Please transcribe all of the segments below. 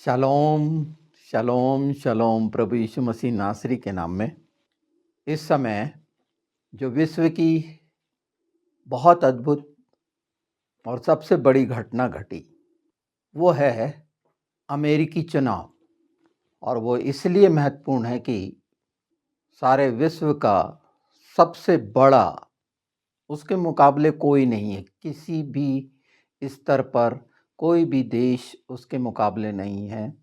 शलोम शलोम शलोम प्रभु यीशु मसीह नासरी के नाम में। इस समय जो विश्व की बहुत अद्भुत और सबसे बड़ी घटना घटी वो है अमेरिकी चुनाव। और वो इसलिए महत्वपूर्ण है कि सारे विश्व का सबसे बड़ा, उसके मुकाबले कोई नहीं है, किसी भी स्तर पर कोई भी देश उसके मुकाबले नहीं है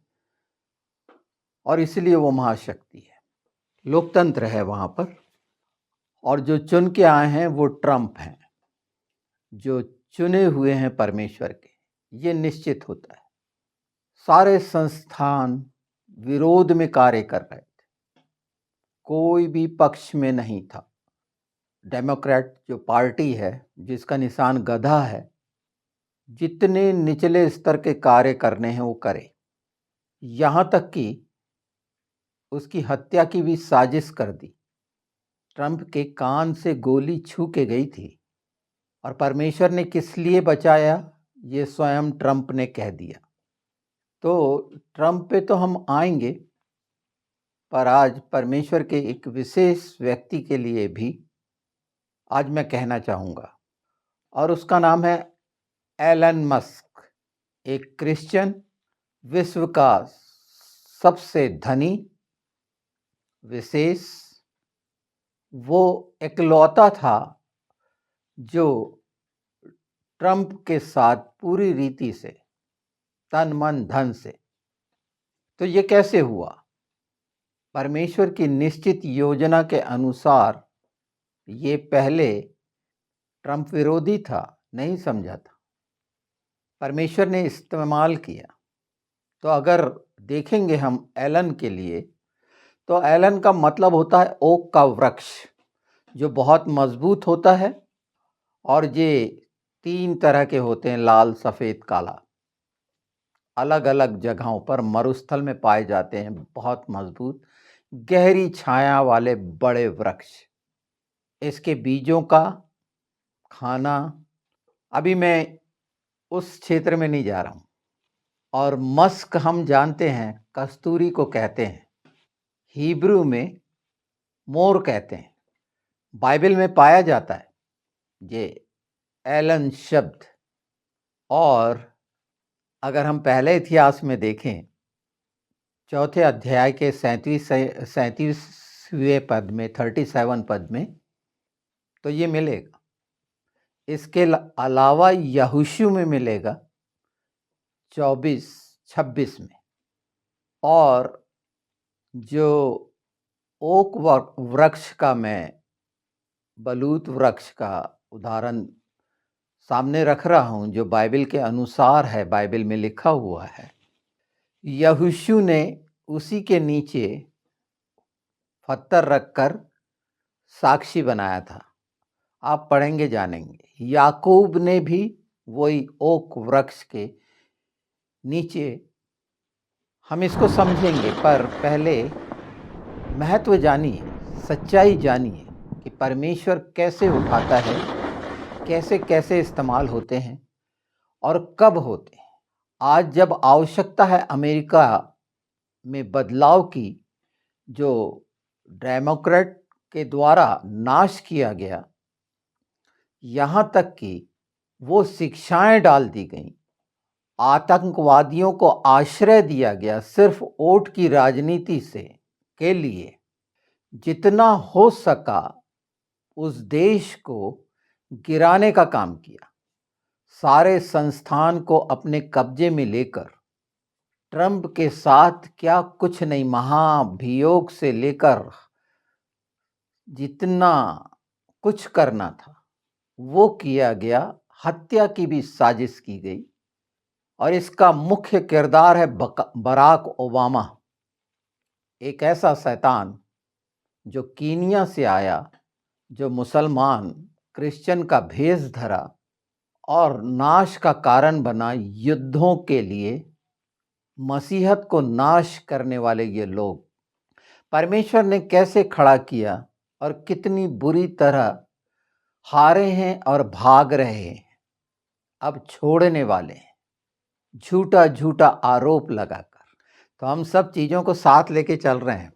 और इसलिए वो महाशक्ति है। लोकतंत्र है वहाँ पर और जो चुन के आए हैं वो ट्रंप हैं, जो चुने हुए हैं परमेश्वर के। ये निश्चित होता है। सारे संस्थान विरोध में कार्य कर रहे थे, कोई भी पक्ष में नहीं था। डेमोक्रेट जो पार्टी है जिसका निशान गधा है, जितने निचले स्तर के कार्य करने हैं वो करे, यहाँ तक कि उसकी हत्या की भी साजिश कर दी। ट्रंप के कान से गोली छू के गई थी और परमेश्वर ने किस लिए बचाया ये स्वयं ट्रंप ने कह दिया। तो ट्रंप पे तो हम आएंगे, पर आज परमेश्वर के एक विशेष व्यक्ति के लिए भी आज मैं कहना चाहूँगा और उसका नाम है एलन मस्क। एक क्रिश्चियन, विश्व का सबसे धनी, विशेष, वो इकलौता था जो ट्रंप के साथ पूरी रीति से, तन मन धन से। तो ये कैसे हुआ? परमेश्वर की निश्चित योजना के अनुसार ये पहले ट्रंप विरोधी था, नहीं समझा था, परमेश्वर ने इस्तेमाल किया। तो अगर देखेंगे हम एलन के लिए, तो एलन का मतलब होता है ओक का वृक्ष, जो बहुत मजबूत होता है और ये 3 तरह के होते हैं, लाल, सफ़ेद, काला। अलग अलग जगहों पर मरुस्थल में पाए जाते हैं, बहुत मजबूत गहरी छाया वाले बड़े वृक्ष। इसके बीजों का खाना, अभी मैं उस क्षेत्र में नहीं जा रहा हूँ। और मस्क हम जानते हैं, कस्तूरी को कहते हैं, हिब्रू में मोर कहते हैं। बाइबल में पाया जाता है ये एलन शब्द। और अगर हम पहले इतिहास में देखें, 4थे अध्याय के 37वें पद में, 37 पद में, तो ये मिलेगा। इसके अलावा यहोशू में मिलेगा 24-26 में। और जो ओक वृक्ष का मैं बलूत वृक्ष का उदाहरण सामने रख रहा हूँ, जो बाइबल के अनुसार है, बाइबल में लिखा हुआ है, यहोशू ने उसी के नीचे पत्थर रखकर साक्षी बनाया था। आप पढ़ेंगे जानेंगे। याकूब ने भी वही ओक वृक्ष के नीचे, हम इसको समझेंगे, पर पहले महत्व जानिए, सच्चाई जानिए कि परमेश्वर कैसे उठाता है, कैसे कैसे इस्तेमाल होते हैं और कब होते हैं। आज जब आवश्यकता है अमेरिका में बदलाव की, जो डेमोक्रेट के द्वारा नाश किया गया, यहाँ तक कि वो शिक्षाएं डाल दी गईं, आतंकवादियों को आश्रय दिया गया सिर्फ वोट की राजनीति से के लिए। जितना हो सका उस देश को गिराने का काम किया, सारे संस्थान को अपने कब्जे में लेकर। ट्रंप के साथ क्या कुछ नहीं, महाभियोग से लेकर जितना कुछ करना था वो किया गया। हत्या की भी साजिश की गई और इसका मुख्य किरदार है बराक ओबामा, एक ऐसा शैतान जो कीनिया से आया, जो मुसलमान क्रिश्चियन का भेष धरा और नाश का कारण बना। युद्धों के लिए मसीहत को नाश करने वाले ये लोग, परमेश्वर ने कैसे खड़ा किया और कितनी बुरी तरह हारे हैं और भाग रहे हैं, अब छोड़ने वाले हैं, झूठा झूठा आरोप लगाकर। तो हम सब चीज़ों को साथ लेके चल रहे हैं,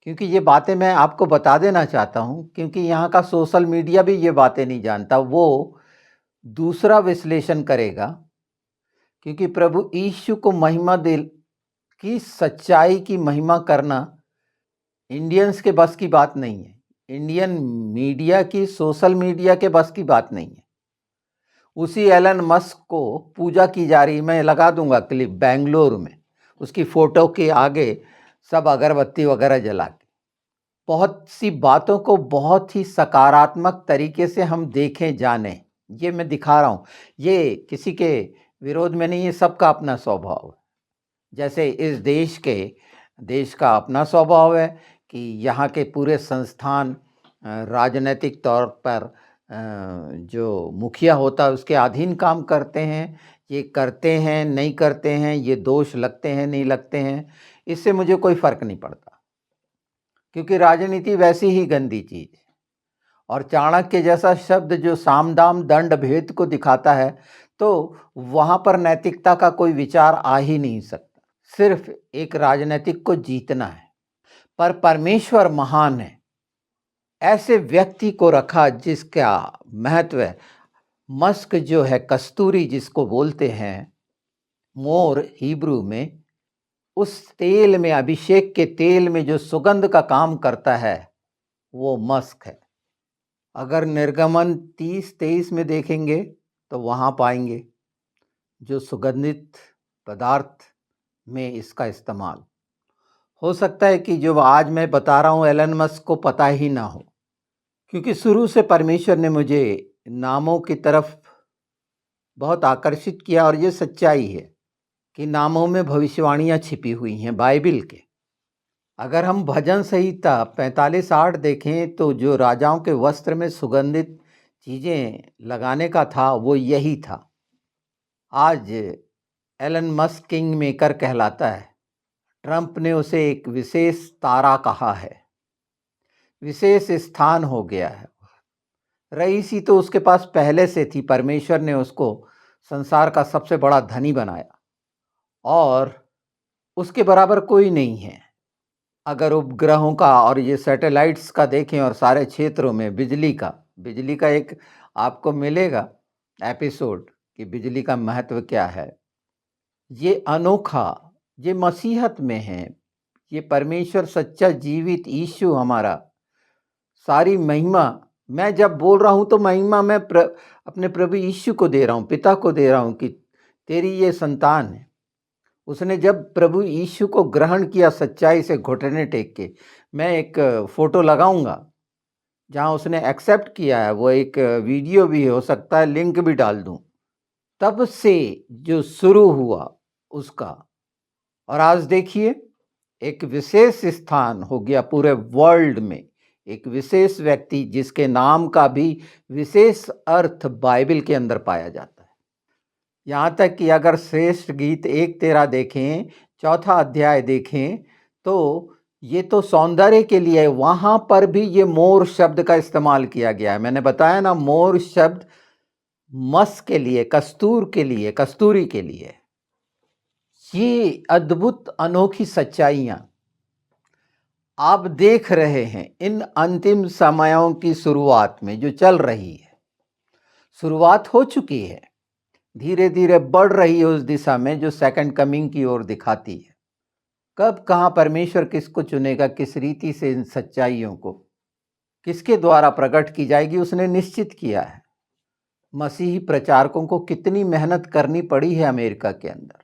क्योंकि ये बातें मैं आपको बता देना चाहता हूँ, क्योंकि यहाँ का सोशल मीडिया भी ये बातें नहीं जानता। वो दूसरा विश्लेषण करेगा, क्योंकि प्रभु यीशु को महिमा दे की सच्चाई की महिमा करना इंडियंस के बस की बात नहीं है। इंडियन मीडिया की, सोशल मीडिया के बस की बात नहीं है। उसी एलन मस्क को पूजा की जा रही, मैं लगा दूंगा क्लिप, बेंगलोर में उसकी फोटो के आगे सब अगरबत्ती वगैरह जला के। बहुत सी बातों को बहुत ही सकारात्मक तरीके से हम देखें, जानें, ये मैं दिखा रहा हूँ। ये किसी के विरोध में नहीं है, सबका अपना स्वभाव है। जैसे इस देश का अपना स्वभाव है कि यहाँ के पूरे संस्थान राजनीतिक तौर पर जो मुखिया होता है उसके अधीन काम करते हैं। ये करते हैं, नहीं करते हैं, ये दोष लगते हैं, नहीं लगते हैं, इससे मुझे कोई फ़र्क नहीं पड़ता, क्योंकि राजनीति वैसी ही गंदी चीज़ है। और चाणक्य जैसा शब्द जो साम दाम दंड भेद को दिखाता है, तो वहाँ पर नैतिकता का कोई विचार आ ही नहीं सकता। सिर्फ एक राजनीतिक को जीतना है। पर परमेश्वर महान है। ऐसे व्यक्ति को रखा जिसका महत्व है, मस्क जो है, कस्तूरी जिसको बोलते हैं, मोर हिब्रू में, उस तेल में, अभिषेक के तेल में जो सुगंध का काम करता है वो मस्क है। अगर निर्गमन 30-23 में देखेंगे तो वहाँ पाएंगे जो सुगंधित पदार्थ में इसका इस्तेमाल। हो सकता है कि जो आज मैं बता रहा हूँ एलन मस्क को पता ही ना हो, क्योंकि शुरू से परमेश्वर ने मुझे नामों की तरफ बहुत आकर्षित किया, और ये सच्चाई है कि नामों में भविष्यवाणियाँ छिपी हुई हैं बाइबिल के। अगर हम भजन संहिता 45-8 देखें तो जो राजाओं के वस्त्र में सुगंधित चीज़ें लगाने का था वो यही था। आज एलन मस्क किंग मेकर कहलाता है। ट्रंप ने उसे एक विशेष तारा कहा है, विशेष स्थान हो गया है। रईसी तो उसके पास पहले से थी, परमेश्वर ने उसको संसार का सबसे बड़ा धनी बनाया, और उसके बराबर कोई नहीं है। अगर उपग्रहों का और ये सैटेलाइट्स का देखें और सारे क्षेत्रों में बिजली का एक आपको मिलेगा एपिसोड कि बिजली का महत्व क्या है। ये अनोखा, ये मसीहत में है, ये परमेश्वर सच्चा जीवित यीशु हमारा, सारी महिमा मैं जब बोल रहा हूँ तो महिमा मैं अपने प्रभु यीशु को दे रहा हूँ, पिता को दे रहा हूँ कि तेरी ये संतान है। उसने जब प्रभु यीशु को ग्रहण किया सच्चाई से घुटने टेक के, मैं एक फ़ोटो लगाऊंगा जहाँ उसने एक्सेप्ट किया है, वो एक वीडियो भी हो सकता है, लिंक भी डाल दूँ। तब से जो शुरू हुआ उसका, और आज देखिए एक विशेष स्थान हो गया पूरे वर्ल्ड में, एक विशेष व्यक्ति जिसके नाम का भी विशेष अर्थ बाइबल के अंदर पाया जाता है। यहाँ तक कि अगर श्रेष्ठ गीत 1:13 देखें, 4 अध्याय देखें, तो ये तो सौंदर्य के लिए, वहाँ पर भी ये मोर शब्द का इस्तेमाल किया गया है। मैंने बताया ना, मोर शब्द मस्क के लिए, कस्तूरी के लिए। ये अद्भुत अनोखी सच्चाइयाँ आप देख रहे हैं इन अंतिम समयों की शुरुआत में जो चल रही है। शुरुआत हो चुकी है, धीरे धीरे बढ़ रही है उस दिशा में जो सेकंड कमिंग की ओर दिखाती है। कब कहाँ परमेश्वर किसको चुनेगा, किस रीति से इन सच्चाइयों को किसके द्वारा प्रकट की जाएगी, उसने निश्चित किया है। मसीही प्रचारकों को कितनी मेहनत करनी पड़ी है अमेरिका के अंदर,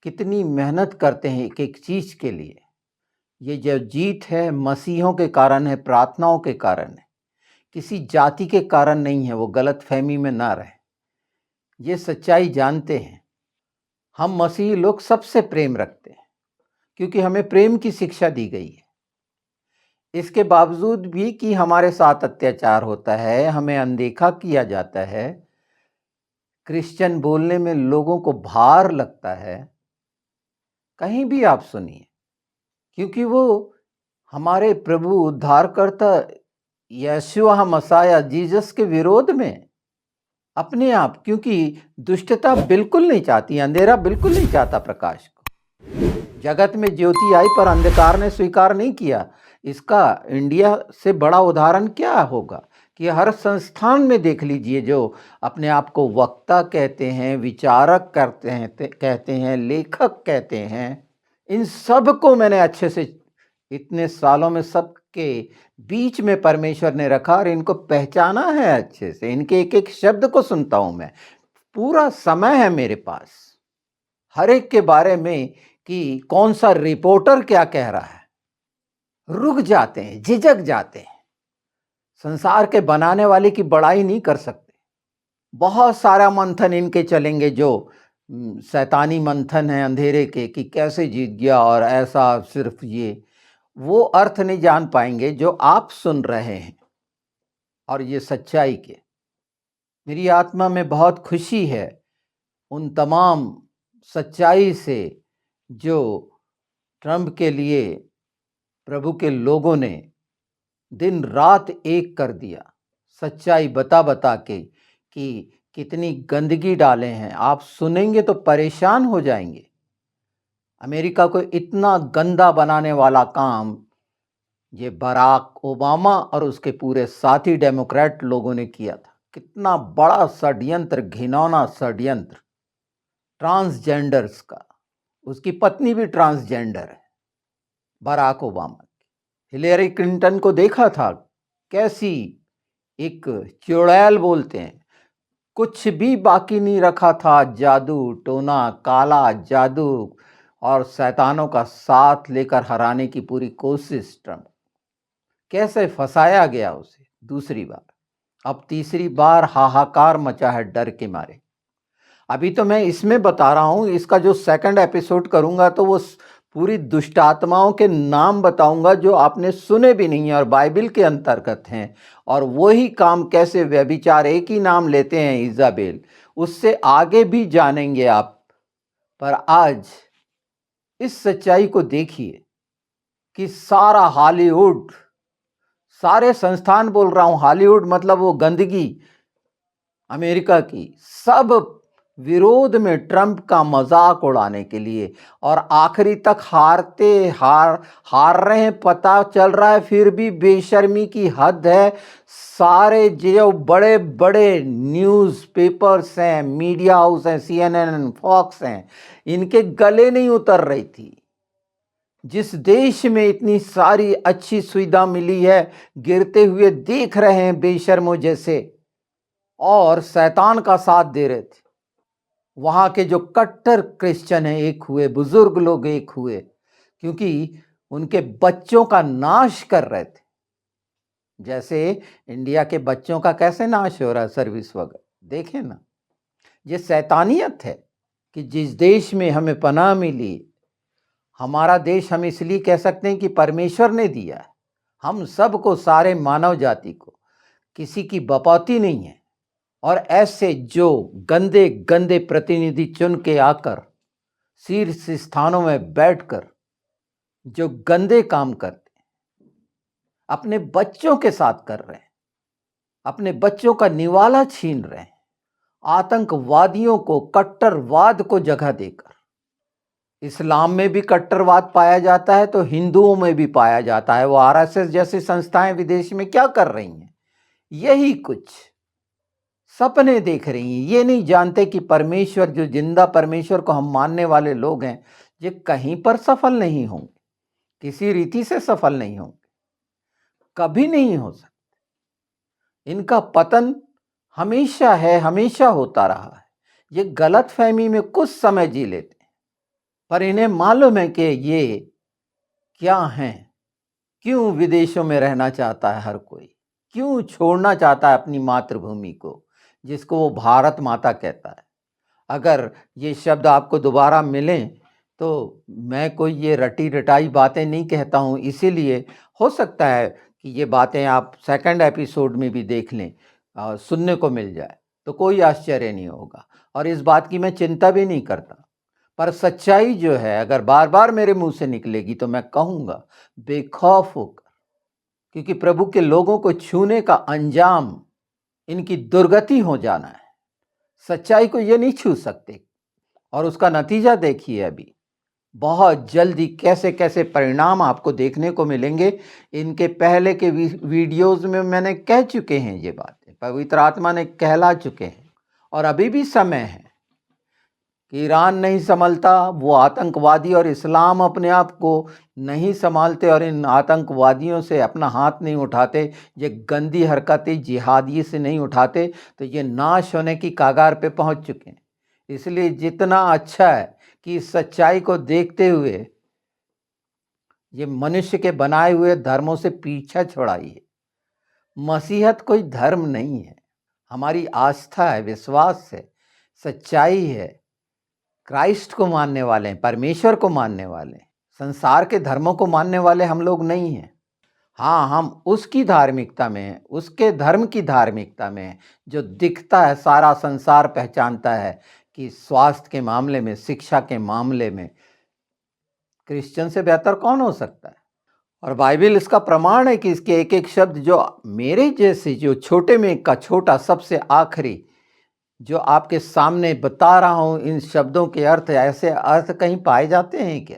कितनी मेहनत करते हैं एक एक चीज के लिए। ये जो जीत है मसीहों के कारण है, प्रार्थनाओं के कारण है, किसी जाति के कारण नहीं है। वो गलत फहमी में ना रहे, ये सच्चाई जानते हैं। हम मसीही लोग सबसे प्रेम रखते हैं क्योंकि हमें प्रेम की शिक्षा दी गई है। इसके बावजूद भी कि हमारे साथ अत्याचार होता है, हमें अनदेखा किया जाता है, क्रिश्चियन बोलने में लोगों को भार लगता है, कहीं भी आप सुनिए, क्योंकि वो हमारे प्रभु उद्धारकर्ता यीशुआ मसाया जीसस के विरोध में अपने आप, क्योंकि दुष्टता बिल्कुल नहीं चाहती, अंधेरा बिल्कुल नहीं चाहता प्रकाश को। जगत में ज्योति आई पर अंधकार ने स्वीकार नहीं किया। इसका इंडिया से बड़ा उदाहरण क्या होगा कि हर संस्थान में देख लीजिए, जो अपने आप को वक्ता कहते हैं, विचारक कहते हैं, लेखक कहते हैं, इन सब को मैंने अच्छे से इतने सालों में सबके बीच में परमेश्वर ने रखा और इनको पहचाना है अच्छे से। इनके एक एक शब्द को सुनता हूं मैं, पूरा समय है मेरे पास हर एक के बारे में कि कौन सा रिपोर्टर क्या कह रहा है। रुक जाते हैं, झिझक जाते हैं। संसार के बनाने वाले की बड़ाई नहीं कर सकते। बहुत सारा मंथन इनके चलेंगे, जो शैतानी मंथन है अंधेरे के, कि कैसे जीत गया और ऐसा, सिर्फ ये वो अर्थ नहीं जान पाएंगे जो आप सुन रहे हैं और ये सच्चाई के। मेरी आत्मा में बहुत खुशी है उन तमाम सच्चाई से जो ट्रंप के लिए प्रभु के लोगों ने दिन रात एक कर दिया, सच्चाई बता बता के कि कितनी गंदगी डाले हैं। आप सुनेंगे तो परेशान हो जाएंगे। अमेरिका को इतना गंदा बनाने वाला काम ये बराक ओबामा और उसके पूरे साथी डेमोक्रेट लोगों ने किया था। कितना बड़ा षड्यंत्र, घिनौना षड्यंत्र ट्रांसजेंडर्स का। उसकी पत्नी भी ट्रांसजेंडर है, बराक ओबामा की। हिलेरी क्लिंटन को देखा था, कैसी एक चुड़ैल बोलते हैं, कुछ भी बाकी नहीं रखा था। जादू टोना, काला जादू और शैतानों का साथ लेकर हराने की पूरी कोशिश। ट्रंप कैसे फंसाया गया उसे दूसरी बार, अब तीसरी बार हाहाकार मचा है डर के मारे। अभी तो मैं इसमें बता रहा हूं, इसका जो सेकंड एपिसोड करूंगा तो वो पूरी दुष्ट आत्माओं के नाम बताऊंगा जो आपने सुने भी नहीं है और बाइबल के अंतर्गत हैं। और वही काम कैसे व्यभिचार, एक ही नाम लेते हैं इजाबेल, उससे आगे भी जानेंगे आप। पर आज इस सच्चाई को देखिए कि सारा हॉलीवुड, सारे संस्थान बोल रहा हूं, हॉलीवुड मतलब वो गंदगी अमेरिका की, सब विरोध में ट्रंप का मजाक उड़ाने के लिए। और आखिरी तक हार रहे हैं, पता चल रहा है, फिर भी बेशर्मी की हद है। सारे जो बड़े बड़े न्यूज़ पेपर्स हैं, मीडिया हाउस हैं, CNN, फॉक्स हैं, इनके गले नहीं उतर रही थी। जिस देश में इतनी सारी अच्छी सुविधा मिली है, गिरते हुए देख रहे हैं बेशर्मों जैसे, और शैतान का साथ दे रहे थे। वहां के जो कट्टर क्रिश्चियन हैं एक हुए, बुजुर्ग लोग एक हुए, क्योंकि उनके बच्चों का नाश कर रहे थे। जैसे इंडिया के बच्चों का कैसे नाश हो रहा है सर्विस वगैरह, देखें ना। ये शैतानियत है कि जिस देश में हमें पनाह मिली, हमारा देश हम इसलिए कह सकते हैं कि परमेश्वर ने दिया है हम सबको, सारे मानव जाति को, किसी की बपौती नहीं है। और ऐसे जो गंदे गंदे प्रतिनिधि चुन के आकर शीर्ष स्थानों में बैठकर जो गंदे काम करते हैं, अपने बच्चों के साथ कर रहे हैं, अपने बच्चों का निवाला छीन रहे हैं, आतंकवादियों को, कट्टरवाद को जगह देकर। इस्लाम में भी कट्टरवाद पाया जाता है तो हिंदुओं में भी पाया जाता है। वो RSS जैसी संस्थाएं विदेश में क्या कर रही हैं? यही कुछ सपने देख रही हैं। ये नहीं जानते कि परमेश्वर, जो जिंदा परमेश्वर को हम मानने वाले लोग हैं, ये कहीं पर सफल नहीं होंगे, किसी रीति से सफल नहीं होंगे, कभी नहीं हो सकते। इनका पतन हमेशा है, हमेशा होता रहा है। ये गलत फहमी में कुछ समय जी लेते हैं, पर इन्हें मालूम है कि ये क्या हैं, क्यों विदेशों में रहना चाहता है हर कोई, क्यों छोड़ना चाहता है अपनी मातृभूमि को, जिसको वो भारत माता कहता है। अगर ये शब्द आपको दोबारा मिलें तो मैं कोई ये रटी रटाई बातें नहीं कहता हूँ, इसीलिए हो सकता है कि ये बातें आप सेकंड एपिसोड में भी देख लें, सुनने को मिल जाए, तो कोई आश्चर्य नहीं होगा। और इस बात की मैं चिंता भी नहीं करता। पर सच्चाई जो है अगर बार बार मेरे मुंह से निकलेगी तो मैं कहूँगा बेखौफ होकर, क्योंकि प्रभु के लोगों को छूने का अंजाम इनकी दुर्गति हो जाना है। सच्चाई को ये नहीं छू सकते, और उसका नतीजा देखिए अभी बहुत जल्दी कैसे कैसे परिणाम आपको देखने को मिलेंगे। इनके पहले के वीडियोज़ में मैंने कह चुके हैं ये बातें, पवित्र आत्मा ने कहला चुके हैं। और अभी भी समय है कि ईरान नहीं संभलता, वो आतंकवादी और इस्लाम अपने आप को नहीं संभालते और इन आतंकवादियों से अपना हाथ नहीं उठाते, ये गंदी हरकतें जिहादी से नहीं उठाते, तो ये नाश होने की कगार पे पहुंच चुके हैं। इसलिए जितना अच्छा है कि इस सच्चाई को देखते हुए ये मनुष्य के बनाए हुए धर्मों से पीछा छुड़ाइए। मसीहत कोई धर्म नहीं है, हमारी आस्था है, विश्वास है, सच्चाई है। क्राइस्ट को मानने वाले हैं, परमेश्वर को मानने वाले हैं। संसार के धर्मों को मानने वाले हम लोग नहीं हैं। हाँ, हम उसकी धार्मिकता में हैं, उसके धर्म की धार्मिकता में हैं, जो दिखता है, सारा संसार पहचानता है कि स्वास्थ्य के मामले में, शिक्षा के मामले में क्रिश्चियन से बेहतर कौन हो सकता है। और बाइबल इसका प्रमाण है कि इसके एक एक शब्द जो मेरे जैसे, जो छोटे में का छोटा, सबसे आखिरी जो आपके सामने बता रहा हूं, इन शब्दों के अर्थ, ऐसे अर्थ कहीं पाए जाते हैं क्या?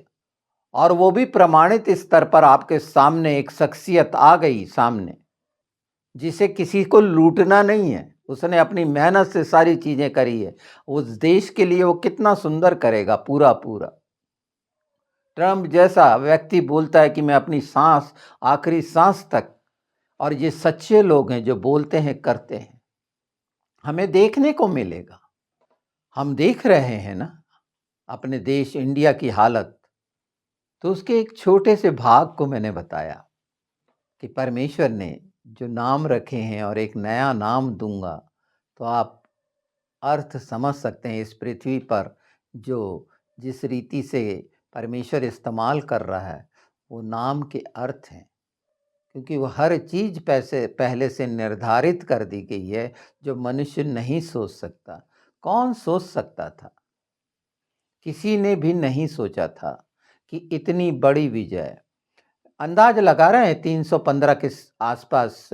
और वो भी प्रमाणित स्तर पर आपके सामने एक शख्सियत आ गई सामने, जिसे किसी को लूटना नहीं है, उसने अपनी मेहनत से सारी चीजें करी है। उस देश के लिए वो कितना सुंदर करेगा पूरा पूरा। ट्रम्प जैसा व्यक्ति बोलता है कि मैं अपनी सांस, आखिरी सांस तक, और ये सच्चे लोग हैं जो बोलते हैं, करते हैं। हमें देखने को मिलेगा, हम देख रहे हैं ना अपने देश इंडिया की हालत। तो उसके एक छोटे से भाग को मैंने बताया कि परमेश्वर ने जो नाम रखे हैं, और एक नया नाम दूंगा, तो आप अर्थ समझ सकते हैं इस पृथ्वी पर जो जिस रीति से परमेश्वर इस्तेमाल कर रहा है, वो नाम के अर्थ हैं। क्योंकि वो हर चीज़ पहले से निर्धारित कर दी गई है, जो मनुष्य नहीं सोच सकता। कौन सोच सकता था? किसी ने भी नहीं सोचा था कि इतनी बड़ी विजय। अंदाज लगा रहे हैं 315 के आसपास,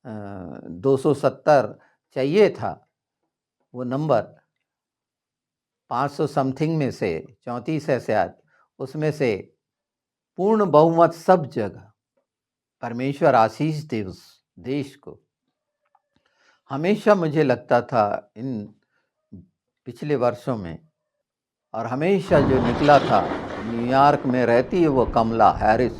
270 चाहिए था वो नंबर, 500 समथिंग में से 34 है शायद, उसमें से पूर्ण बहुमत सब जगह। परमेश्वर आशीष दे उस देश को। हमेशा मुझे लगता था इन पिछले वर्षों में, और हमेशा जो निकला था, न्यूयॉर्क में रहती है वो कमला हैरिस,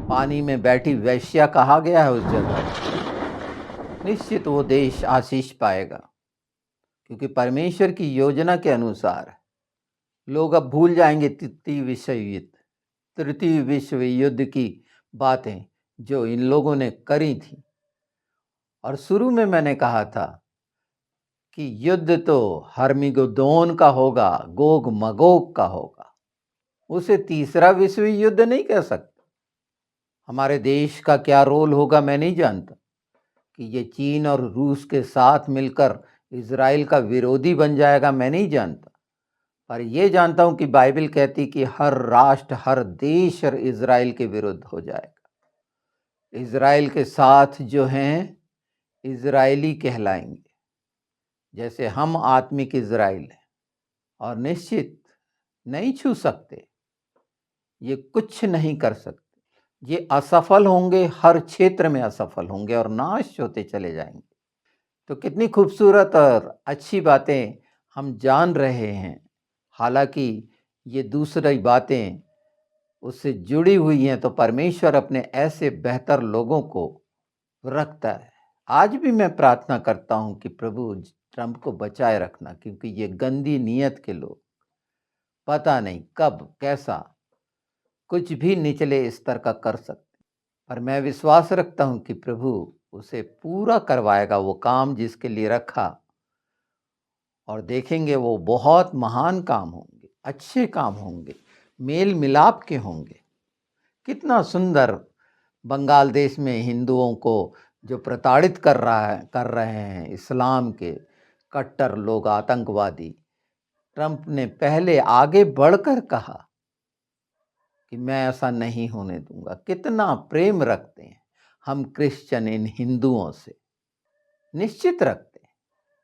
पानी में बैठी वैश्या कहा गया है उस जगह। निश्चित वो देश आशीष पाएगा, क्योंकि परमेश्वर की योजना के अनुसार लोग अब भूल जाएंगे तृतीय विश्व युद्ध की बातें जो इन लोगों ने करी थी। और शुरू में मैंने कहा था कि युद्ध तो हर्मिगदोन का होगा, गोग मगोग का होगा, उसे तीसरा विश्व युद्ध नहीं कह सकते। हमारे देश का क्या रोल होगा मैं नहीं जानता, कि ये चीन और रूस के साथ मिलकर इजराइल का विरोधी बन जाएगा मैं नहीं जानता। पर यह जानता हूं कि बाइबल कहती कि हर राष्ट्र, हर देश और इजराइल के विरुद्ध हो जाएगा। इजराइल के साथ जो हैं इजरायली कहलाएंगे, जैसे हम आत्मिक इजराइल हैं, और निश्चित नहीं छू सकते, ये कुछ नहीं कर सकते, ये असफल होंगे, हर क्षेत्र में असफल होंगे और नाश होते चले जाएंगे। तो कितनी खूबसूरत और अच्छी बातें हम जान रहे हैं। हालांकि ये दूसरी बातें उससे जुड़ी हुई हैं, तो परमेश्वर अपने ऐसे बेहतर लोगों को रखता है। आज भी मैं प्रार्थना करता हूं कि प्रभु ट्रंप को बचाए रखना, क्योंकि ये गंदी नीयत के लोग पता नहीं कब कैसा कुछ भी निचले स्तर का कर सकते। पर मैं विश्वास रखता हूं कि प्रभु उसे पूरा करवाएगा वो काम जिसके लिए रखा, और देखेंगे वो बहुत महान काम होंगे, अच्छे काम होंगे, मेल मिलाप के होंगे। कितना सुंदर बंगाल देश में हिंदुओं को जो प्रताड़ित कर रहे हैं इस्लाम के कट्टर लोग, आतंकवादी, ट्रंप ने पहले आगे बढ़कर कहा कि मैं ऐसा नहीं होने दूंगा। कितना प्रेम रखते हैं हम क्रिश्चियन इन हिंदुओं से, निश्चित रखते हैं।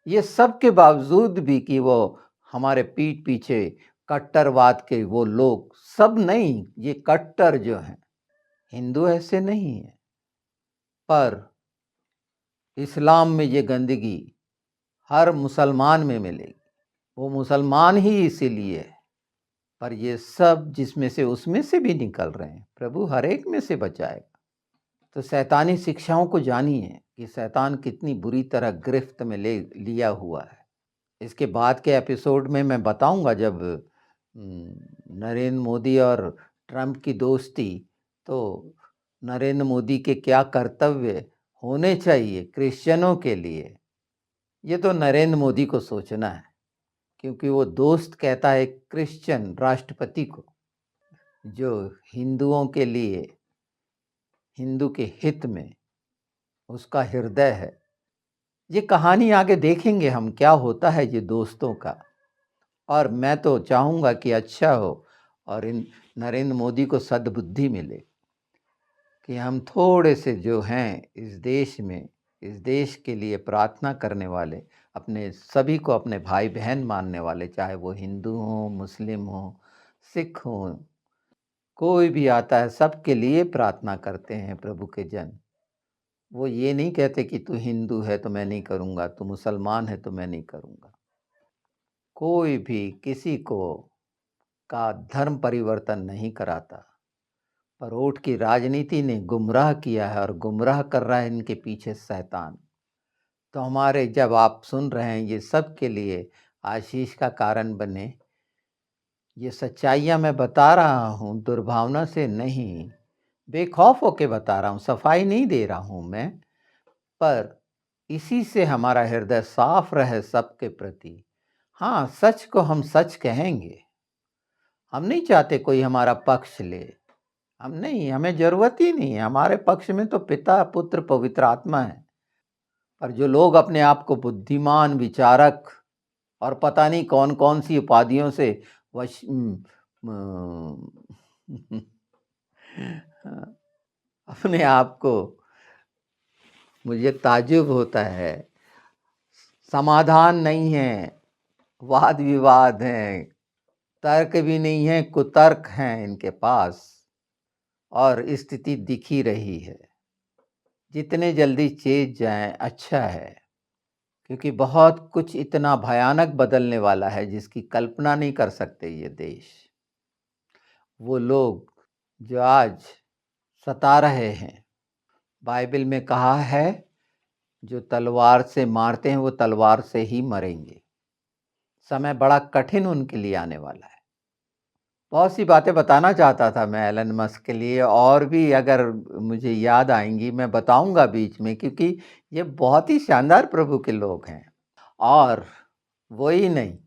ये सब के बावजूद भी कि वो हमारे पीठ पीछे कट्टरवाद के वो लोग सब नहीं, ये कट्टर जो हैं, हिंदू ऐसे नहीं है, पर इस्लाम में ये गंदगी हर मुसलमान में मिलेगी। वो मुसलमान ही इसीलिए है, पर ये सब जिसमें से उसमें से भी निकल रहे हैं। प्रभु हर एक में से बचाएगा। तो शैतानी शिक्षाओं को जानिए कि शैतान कितनी बुरी तरह गिरफ्त में ले लिया हुआ है। इसके बाद के एपिसोड में मैं बताऊंगा, जब नरेंद्र मोदी और ट्रंप की दोस्ती, तो नरेंद्र मोदी के क्या कर्तव्य होने चाहिए क्रिश्चियनों के लिए, ये तो नरेंद्र मोदी को सोचना है, क्योंकि वो दोस्त कहता है क्रिश्चियन राष्ट्रपति को, जो हिंदुओं के लिए, हिंदू के हित में उसका हृदय है। ये कहानी आगे देखेंगे हम क्या होता है ये दोस्तों का, और मैं तो चाहूँगा कि अच्छा हो और इन नरेंद्र मोदी को सद्बुद्धि मिले कि हम थोड़े से जो हैं इस देश में, इस देश के लिए प्रार्थना करने वाले, अपने सभी को अपने भाई बहन मानने वाले, चाहे वो हिंदू हों, मुस्लिम हों, सिख हों, कोई भी आता है, सबके लिए प्रार्थना करते हैं प्रभु के जन। वो ये नहीं कहते कि तू हिंदू है तो मैं नहीं करूँगा, तू मुसलमान है तो मैं नहीं करूँगा। कोई भी किसी को का धर्म परिवर्तन नहीं कराता, पर वोट की राजनीति ने गुमराह किया है और गुमराह कर रहा है इनके पीछे शैतान। तो हमारे जब आप सुन रहे हैं, ये सब के लिए आशीष का कारण बने। ये सच्चाइयाँ मैं बता रहा हूँ दुर्भावना से नहीं, बेखौफ होके बता रहा हूँ, सफाई नहीं दे रहा हूँ मैं, पर इसी से हमारा हृदय साफ रहे सबके प्रति। हाँ, सच को हम सच कहेंगे। हम नहीं चाहते कोई हमारा पक्ष ले, हम नहीं, हमें जरूरत ही नहीं है। हमारे पक्ष में तो पिता, पुत्र, पवित्र आत्मा है। पर जो लोग अपने आप को बुद्धिमान, विचारक और पता नहीं कौन कौन सी उपाधियों से वश अपने आप को, मुझे ताज्जुब होता है, समाधान नहीं है, वाद विवाद हैं, तर्क भी नहीं है, कुतर्क हैं इनके पास, और स्थिति दिख ही रही है। जितने जल्दी चेत जाएं अच्छा है, क्योंकि बहुत कुछ इतना भयानक बदलने वाला है जिसकी कल्पना नहीं कर सकते ये देश। वो लोग जो आज सता रहे हैं, बाइबल में कहा है जो तलवार से मारते हैं वो तलवार से ही मरेंगे। समय बड़ा कठिन उनके लिए आने वाला है। बहुत सी बातें बताना चाहता था मैं एलन मस्क के लिए, और भी अगर मुझे याद आएंगी मैं बताऊंगा बीच में, क्योंकि ये बहुत ही शानदार प्रभु के लोग हैं। और वही नहीं,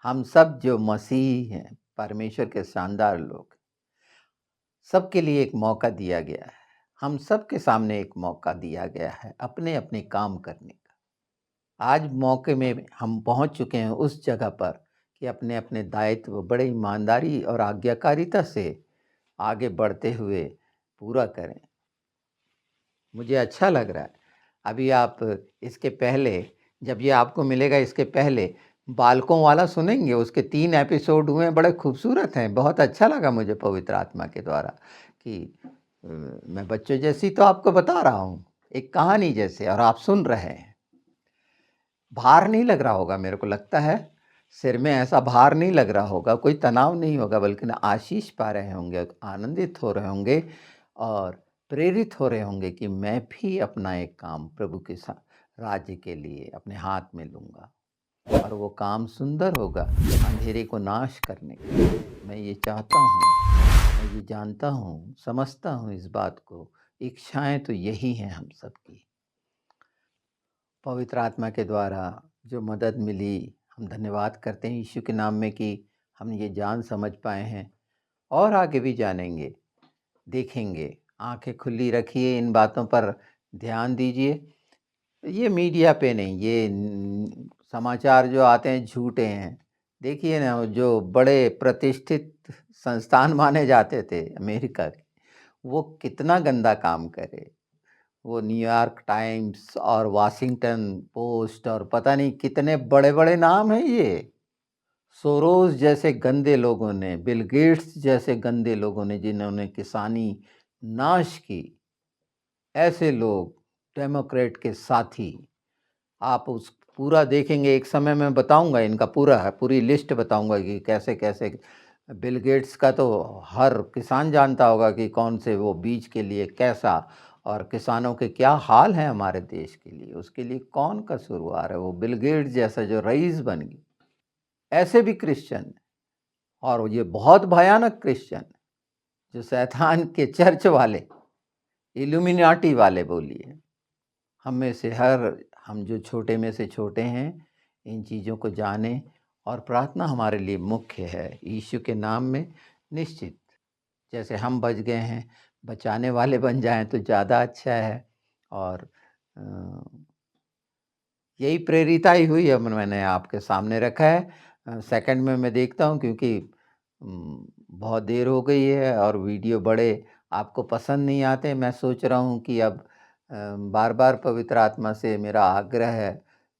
हम सब जो मसीही हैं, परमेश्वर के शानदार लोग, सबके लिए एक मौका दिया गया है। हम सबके सामने एक मौका दिया गया है अपने अपने काम करने का। आज मौके में हम पहुंच चुके हैं उस जगह पर कि अपने अपने दायित्व बड़े ईमानदारी और आज्ञाकारिता से आगे बढ़ते हुए पूरा करें। मुझे अच्छा लग रहा है। अभी आप इसके पहले, जब ये आपको मिलेगा इसके पहले बालकों वाला सुनेंगे, उसके 3 एपिसोड हुए हैं, बड़े खूबसूरत हैं। बहुत अच्छा लगा मुझे पवित्र आत्मा के द्वारा कि मैं बच्चों जैसी तो आपको बता रहा हूँ, एक कहानी जैसे, और आप सुन रहे हैं। भार नहीं लग रहा होगा, मेरे को लगता है सिर में ऐसा भार नहीं लग रहा होगा, कोई तनाव नहीं होगा, बल्कि आशीष पा रहे होंगे, आनंदित हो रहे होंगे और प्रेरित हो रहे होंगे कि मैं भी अपना एक काम प्रभु के राज्य के लिए अपने हाथ में लूँगा, और वो काम सुंदर होगा, अंधेरे को नाश करने का। मैं ये चाहता हूँ, मैं ये जानता हूँ, समझता हूँ इस बात को। इच्छाएं तो यही हैं हम सबकी। पवित्र आत्मा के द्वारा जो मदद मिली, हम धन्यवाद करते हैं यीशु के नाम में कि हम ये जान समझ पाए हैं, और आगे भी जानेंगे, देखेंगे। आंखें खुली रखिए, इन बातों पर ध्यान दीजिए। ये मीडिया पे नहीं, ये समाचार जो आते हैं झूठे हैं। देखिए ना, जो बड़े प्रतिष्ठित संस्थान माने जाते थे अमेरिका के, वो कितना गंदा काम करे। वो न्यूयॉर्क टाइम्स और वाशिंगटन पोस्ट और पता नहीं कितने बड़े बड़े नाम हैं ये, सोरोस जैसे गंदे लोगों ने, बिल गेट्स जैसे गंदे लोगों ने जिन्होंने किसानी नाश की, ऐसे लोग डेमोक्रेट के साथी, आप उस पूरा देखेंगे, एक समय मैं बताऊंगा, इनका पूरी लिस्ट बताऊंगा कि कैसे कैसे। बिल गेट्स का तो हर किसान जानता होगा कि कौन से वो बीज के लिए कैसा, और किसानों के क्या हाल हैं हमारे देश के लिए, उसके लिए कौन कसूरवार है। वो बिल गेट्स जैसा जो रईस बन गई, ऐसे भी क्रिश्चियन, और ये बहुत भयानक क्रिश्चियन जो शैतान के चर्च वाले, इल्यूमिनाटी वाले बोलिए। हम में से हम जो छोटे में से छोटे हैं, इन चीज़ों को जानें, और प्रार्थना हमारे लिए मुख्य है यीशु के नाम में। निश्चित जैसे हम बच गए हैं, बचाने वाले बन जाएं तो ज़्यादा अच्छा है। और अ, यही प्रेरिता ही हुई, अब मैंने आपके सामने रखा है। सेकंड में मैं देखता हूँ, क्योंकि बहुत देर हो गई है और वीडियो बड़े आपको पसंद नहीं आते। मैं सोच रहा हूँ कि अब बार बार पवित्र आत्मा से मेरा आग्रह है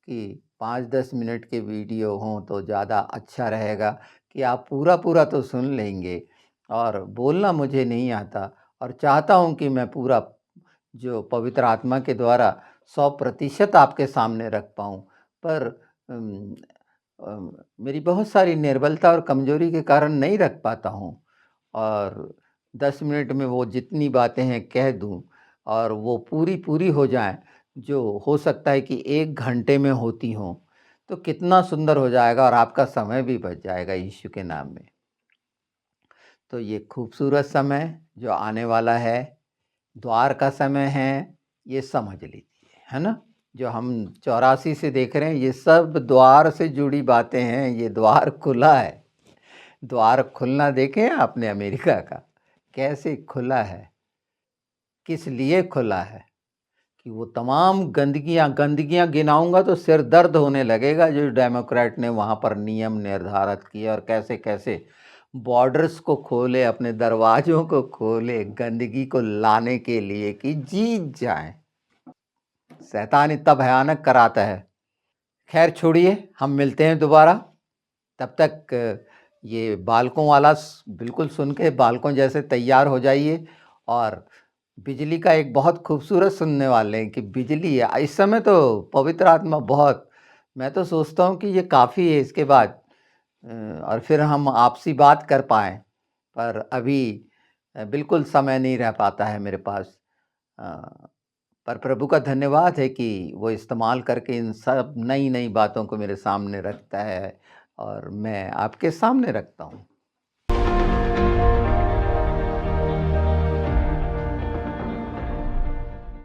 कि 5-10 मिनट के वीडियो हों तो ज़्यादा अच्छा रहेगा, कि आप पूरा पूरा तो सुन लेंगे। और बोलना मुझे नहीं आता, और चाहता हूँ कि मैं पूरा जो पवित्र आत्मा के द्वारा 100% आपके सामने रख पाऊँ। पर अम, मेरी बहुत सारी निर्बलता और कमज़ोरी के कारण नहीं रख पाता हूँ, और 10 मिनट में वो जितनी बातें हैं कह दूँ, और वो पूरी हो जाएँ, जो हो सकता है कि 1 घंटे में होती हों, तो कितना सुंदर हो जाएगा, और आपका समय भी बच जाएगा यीशु के नाम में। तो ये खूबसूरत समय जो आने वाला है, द्वार का समय है, ये समझ लीजिए, है ना? जो हम 84 से देख रहे हैं, ये सब द्वार से जुड़ी बातें हैं। ये द्वार खुला है। द्वार खुलना देखे हैं आपने अमेरिका का? कैसे खुला है? किस लिए खुला है? कि वो तमाम गंदगियाँ गिनाऊँगा तो सिर दर्द होने लगेगा, जो डेमोक्रेट ने वहाँ पर नियम निर्धारित किए, और कैसे-कैसे बॉर्डर्स को खोले, अपने दरवाज़ों को खोले, गंदगी को लाने के लिए कि जीत जाएँ। शैतान इतना भयानक कराता है। खैर छोड़िए, हम मिलते हैं दोबारा। तब तक ये बालकों वाला बिल्कुल सुन के बालकों जैसे तैयार हो जाइए। और बिजली का एक बहुत खूबसूरत सुनने वाले हैं कि बिजली है इस समय, तो पवित्र आत्मा बहुत, मैं तो सोचता हूँ कि ये काफ़ी है इसके बाद, और फिर हम आपसी बात कर पाएँ। पर अभी बिल्कुल समय नहीं रह पाता है मेरे पास। अ, पर प्रभु का धन्यवाद है कि वो इस्तेमाल करके इन सब नई-नई बातों को मेरे सामने रखता है, और मैं आपके सामने रखता हूँ।